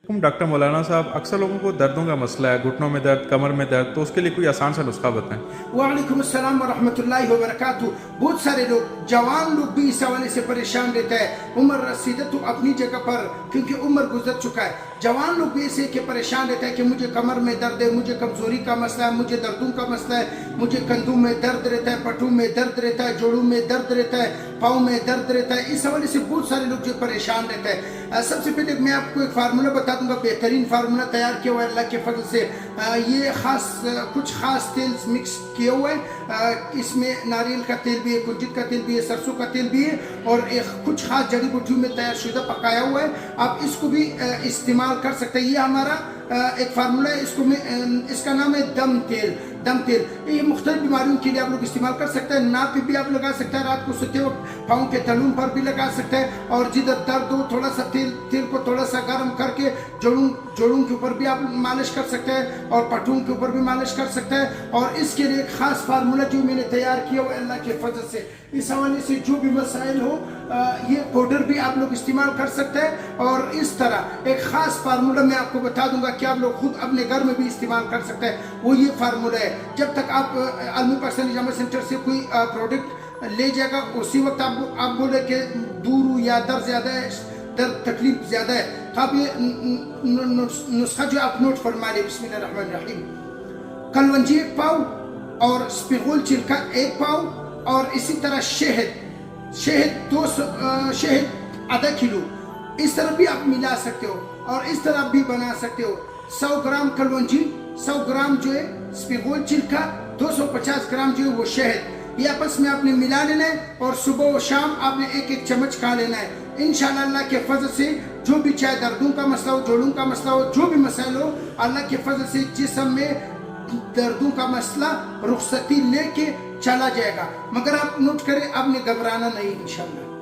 Doctor مولانا صاحب، اکثر لوگوں کو دردوں کا مسئلہ ہے، گھٹنوں میں درد، کمر میں درد، تو اس کے لیے کوئی آسان سا نسخہ بتائیں۔ وعلیکم السلام ورحمۃ اللہ وبرکاتہ۔ بہت سارے لوگ، جوان لوگ بھی اس حوالے سے پریشان رہتا ہے، عمر رسیدہ تو اپنی جگہ پر کیونکہ عمر گزر چکا ہے، جوان لوگ بھی اسے کہ پریشان رہتا ہے کہ مجھے کمر میں درد ہے، مجھے کمزوری کا مسئلہ ہے، مجھے دردوں کا مسئلہ ہے، مجھے کندھوں میں درد رہتا ہے، پٹھوں میں درد رہتا ہے، جوڑوں میں درد رہتا ہے، پاؤں میں درد رہتا ہے۔ اس حوالے سے بہت سارے لوگ جو پریشان رہتا ہے، سب سے پہلے میں آپ کو ایک فارمولہ بتا دوں گا، بہترین فارمولہ تیار کیا ہوا ہے اللہ کے فضل سے۔ یہ کچھ خاص تیل مکس کیا ہوا ہے، اس میں ناریل کا تیل بھی ہے، کنجد کا تیل بھی ہے، سرسوں کا تیل بھی ہے، اور کچھ خاص جڑی بوٹیوں میں تیار شدہ پکایا ہوا ہے۔ آپ اس کو بھی استعمال کر سکتے ہیں۔ یہ ہمارا ایک فارمولہ ہے، اس کا نام ہے دم تیل۔ یہ مختلف بیماریوں کے لیے آپ لوگ استعمال کر سکتے ہیں۔ ناک پہ بھی آپ لگا سکتے ہیں، رات کو سوتے وقت پاؤں کے تلون پر بھی لگا سکتے ہیں، اور جدھر درد ہو تھوڑا سا تیل کو تھوڑا سا گرم کر کے جوڑوں کے اوپر بھی آپ مالش کر سکتے ہیں، اور پٹھوں کے اوپر بھی مالش کر سکتے ہیں۔ اور اس کے لیے ایک خاص فارمولہ جو میں نے تیار کیا ہوا ہے اللہ کے فضل سے۔ اس حوالے سے جو بھی مسائل ہو، یہ پاؤڈر بھی آپ لوگ استعمال کر سکتے ہیں۔ اور اس طرح ایک خاص فارمولہ میں آپ کو بتا دوں گا کہ آپ لوگ خود اپنے گھر میں بھی استعمال کر سکتے ہیں۔ وہ یہ فارمولہ ہے، جب تک آپ عالمی پاکستانی جامع سینٹر سے کوئی پروڈکٹ لے جائے گا، اسی وقت آپ بولے کہ دور ہو یا درد زیادہ ہے، درد تکلیف زیادہ ہے، تو آپ یہ نسخہ جو آپ نوٹ فرما لیں۔ بسم اللہ الرحمن الرحیم۔ کلونجی 1 پاؤ، اور اسپیغول چرکا 1 پاؤ، اور اسی طرح شہد آدھا کلو، اس طرح بھی آپ ملا سکتے ہو، اور اس طرح بھی بنا سکتے ہو۔ 100 گرام کلونجی، 100 گرام جو ہے اسپیغول چرکا، 250 گرام جو ہے وہ شہد، یہ آپس میں آپ نے ملا لینا ہے، اور صبح و شام آپ نے 1 چمچ کھا لینا ہے۔ انشاءاللہ اللہ کے فضل سے جو بھی، چاہے دردوں کا مسئلہ ہو، جوڑوں کا مسئلہ ہو، جو بھی مسائل ہو، اللہ کے فضل سے جسم میں دردوں کا مسئلہ رخصتی لے کے چلا جائے گا۔ مگر آپ نوٹ کریں، آپ نے گھبرانا نہیں انشاءاللہ۔